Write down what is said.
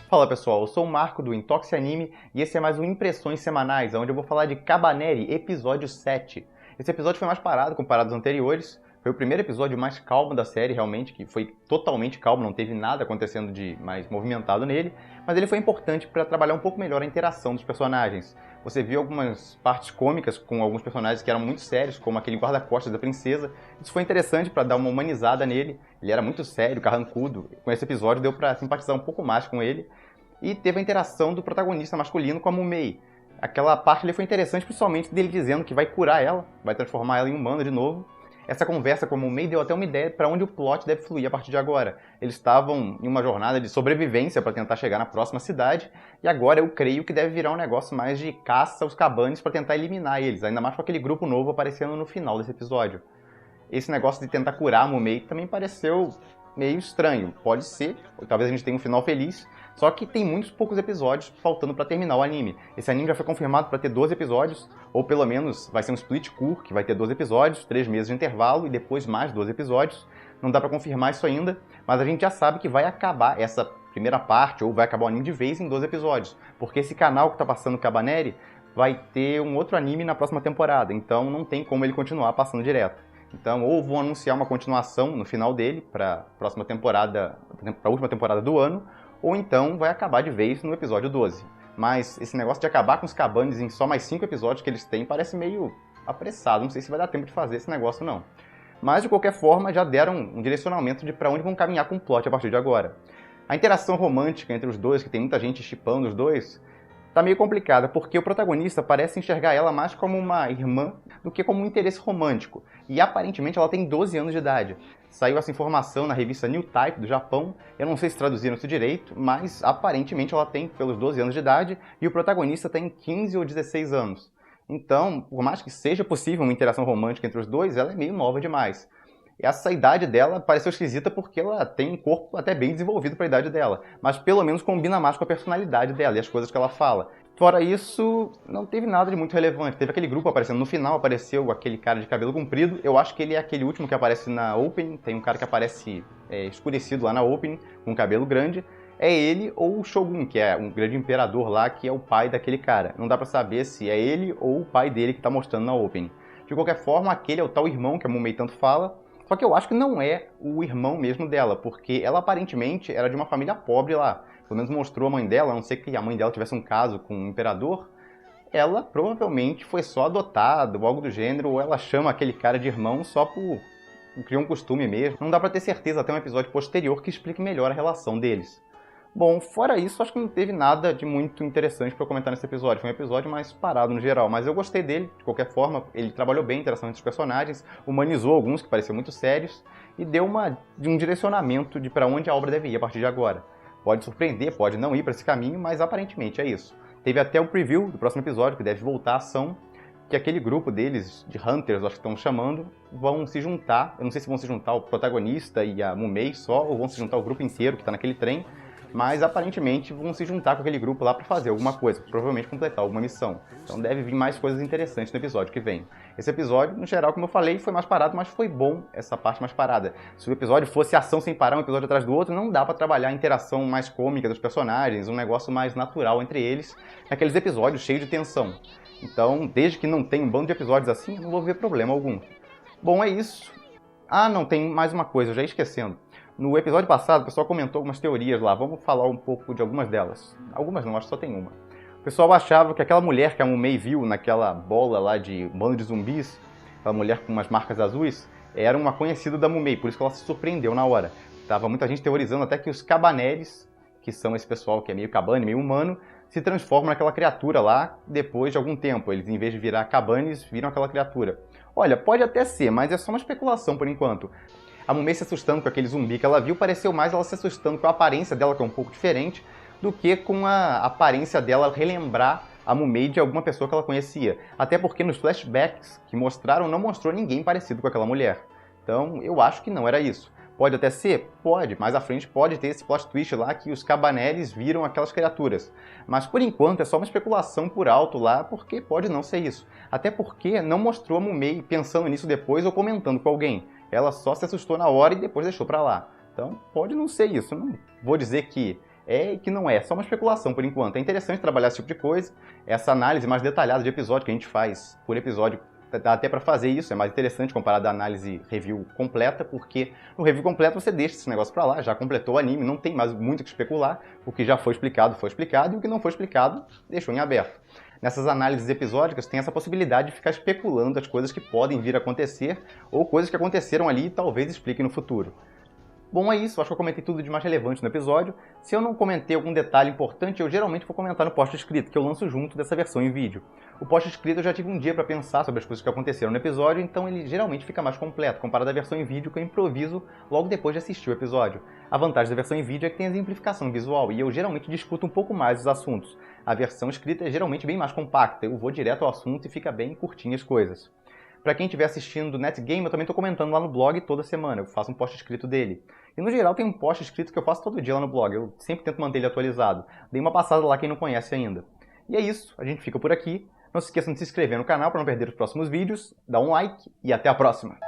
Fala pessoal, eu sou o Marco do Intoxi Anime e esse é mais um Impressões Semanais, onde eu vou falar de Cabaneri, episódio 7. Esse episódio foi mais parado comparado aos anteriores, foi o primeiro episódio mais calmo da série realmente, que foi totalmente calmo, não teve nada acontecendo de mais movimentado nele, mas ele foi importante para trabalhar um pouco melhor a interação dos personagens. Você viu algumas partes cômicas com alguns personagens que eram muito sérios, como aquele guarda-costas da princesa. Isso foi interessante para dar uma humanizada nele. Ele era muito sério, carrancudo. Com esse episódio deu para simpatizar um pouco mais com ele. E teve a interação do protagonista masculino com a Mumei. Aquela parte ali foi interessante, principalmente dele dizendo que vai curar ela, vai transformar ela em humana de novo. Essa conversa com a Mumei deu até uma ideia para onde o plot deve fluir a partir de agora. Eles estavam em uma jornada de sobrevivência para tentar chegar na próxima cidade, e agora eu creio que deve virar um negócio mais de caça aos cabanes para tentar eliminar eles, ainda mais com aquele grupo novo aparecendo no final desse episódio. Esse negócio de tentar curar a Mumei também pareceu meio estranho. Pode ser, ou talvez a gente tenha um final feliz, só que tem muitos poucos episódios faltando para terminar o anime. Esse anime já foi confirmado para ter 12 episódios, ou pelo menos vai ser um split court, que vai ter 12 episódios, 3 meses de intervalo e depois mais 12 episódios. Não dá para confirmar isso ainda, mas a gente já sabe que vai acabar essa primeira parte, ou vai acabar o anime de vez em 12 episódios, porque esse canal que está passando Cabaneri vai ter um outro anime na próxima temporada, então não tem como ele continuar passando direto. Então, ou vão anunciar uma continuação no final dele, para a próxima temporada, para a última temporada do ano, ou então vai acabar de vez no episódio 12. Mas esse negócio de acabar com os cabanes em só mais 5 episódios que eles têm parece meio apressado, não sei se vai dar tempo de fazer esse negócio não. Mas, de qualquer forma, já deram um direcionamento de para onde vão caminhar com o plot a partir de agora. A interação romântica entre os dois, que tem muita gente shippando os dois, tá meio complicada, porque o protagonista parece enxergar ela mais como uma irmã do que como um interesse romântico. E aparentemente ela tem 12 anos de idade. Saiu essa informação na revista New Type do Japão, eu não sei se traduziram isso direito, mas aparentemente ela tem pelos 12 anos de idade e o protagonista tem 15 ou 16 anos. Então, por mais que seja possível uma interação romântica entre os dois, ela é meio nova demais. Essa idade dela pareceu esquisita porque ela tem um corpo até bem desenvolvido para a idade dela, mas pelo menos combina mais com a personalidade dela e as coisas que ela fala. Fora isso, não teve nada de muito relevante. Teve aquele grupo aparecendo no final, apareceu aquele cara de cabelo comprido. Eu acho que ele é aquele último que aparece na Opening. Tem um cara que aparece escurecido lá na Opening, com cabelo grande. É ele ou o Shogun, que é um grande imperador lá, que é o pai daquele cara. Não dá pra saber se é ele ou o pai dele que tá mostrando na Opening. De qualquer forma, aquele é o tal irmão que a Mumei tanto fala. Só que eu acho que não é o irmão mesmo dela, porque ela aparentemente era de uma família pobre lá. Pelo menos mostrou a mãe dela, a não ser que a mãe dela tivesse um caso com um imperador. Ela provavelmente foi só adotada ou algo do gênero, ou ela chama aquele cara de irmão só por criar um costume mesmo. Não dá pra ter certeza até um episódio posterior que explique melhor a relação deles. Bom, fora isso, acho que não teve nada de muito interessante para comentar nesse episódio. Foi um episódio mais parado no geral, mas eu gostei dele, de qualquer forma. Ele trabalhou bem a interação entre os personagens, humanizou alguns que pareciam muito sérios e deu um direcionamento de para onde a obra deve ir a partir de agora. Pode surpreender, pode não ir para esse caminho, mas aparentemente é isso. Teve até um preview do próximo episódio, que deve voltar à ação, que aquele grupo deles, de Hunters, acho que estão chamando, vão se juntar. Eu não sei se vão se juntar o protagonista e a Mumei só, ou vão se juntar o grupo inteiro que está naquele trem, mas aparentemente vão se juntar com aquele grupo lá para fazer alguma coisa, provavelmente completar alguma missão. Então deve vir mais coisas interessantes no episódio que vem. Esse episódio, no geral, como eu falei, foi mais parado, mas foi bom essa parte mais parada. Se o episódio fosse ação sem parar, um episódio atrás do outro, não dá para trabalhar a interação mais cômica dos personagens, um negócio mais natural entre eles, naqueles episódios cheios de tensão. Então, desde que não tenha um bando de episódios assim, eu não vou ver problema algum. Bom, é isso. Ah, não, tem mais uma coisa, eu já ia esquecendo. No episódio passado, o pessoal comentou algumas teorias lá. Vamos falar um pouco de algumas delas. Algumas não, acho que só tem uma. O pessoal achava que aquela mulher que a Mumei viu naquela bola lá de bando de zumbis, aquela mulher com umas marcas azuis, era uma conhecida da Mumei, por isso que ela se surpreendeu na hora. Tava muita gente teorizando até que os Cabaneris, que são esse pessoal que é meio cabane, meio humano, se transformam naquela criatura lá depois de algum tempo. Eles, em vez de virar cabanes, viram aquela criatura. Olha, pode até ser, mas é só uma especulação por enquanto. A Mumei se assustando com aquele zumbi que ela viu, pareceu mais ela se assustando com a aparência dela, que é um pouco diferente, do que com a aparência dela relembrar a Mumei de alguma pessoa que ela conhecia. Até porque nos flashbacks que mostraram, não mostrou ninguém parecido com aquela mulher. Então, eu acho que não era isso. Pode até ser? Pode. Mais à frente pode ter esse plot twist lá que os Cabaneris viram aquelas criaturas. Mas por enquanto é só uma especulação por alto lá, porque pode não ser isso. Até porque não mostrou a Mumei pensando nisso depois ou comentando com alguém. Ela só se assustou na hora e depois deixou pra lá. Então pode não ser isso. Não vou dizer que é e que não é. Só uma especulação por enquanto. É interessante trabalhar esse tipo de coisa. Essa análise mais detalhada de episódio que a gente faz por episódio, dá até pra fazer isso, é mais interessante comparado à análise review completa, porque no review completo você deixa esse negócio pra lá, já completou o anime, não tem mais muito o que especular, o que já foi explicado, e o que não foi explicado, deixou em aberto. Nessas análises episódicas tem essa possibilidade de ficar especulando as coisas que podem vir a acontecer, ou coisas que aconteceram ali e talvez expliquem no futuro. Bom, é isso, acho que eu comentei tudo de mais relevante no episódio. Se eu não comentei algum detalhe importante, eu geralmente vou comentar no post escrito, que eu lanço junto dessa versão em vídeo. O post escrito eu já tive um dia para pensar sobre as coisas que aconteceram no episódio, então ele geralmente fica mais completo, comparado à versão em vídeo que eu improviso logo depois de assistir o episódio. A vantagem da versão em vídeo é que tem a exemplificação visual, e eu geralmente discuto um pouco mais os assuntos. A versão escrita é geralmente bem mais compacta, eu vou direto ao assunto e fica bem curtinho as coisas. Para quem estiver assistindo do NetGame, eu também estou comentando lá no blog toda semana, eu faço um post escrito dele. E no geral tem um post escrito que eu faço todo dia lá no blog, eu sempre tento manter ele atualizado. Dei uma passada lá quem não conhece ainda. E é isso, a gente fica por aqui. Não se esqueçam de se inscrever no canal para não perder os próximos vídeos, dá um like e até a próxima!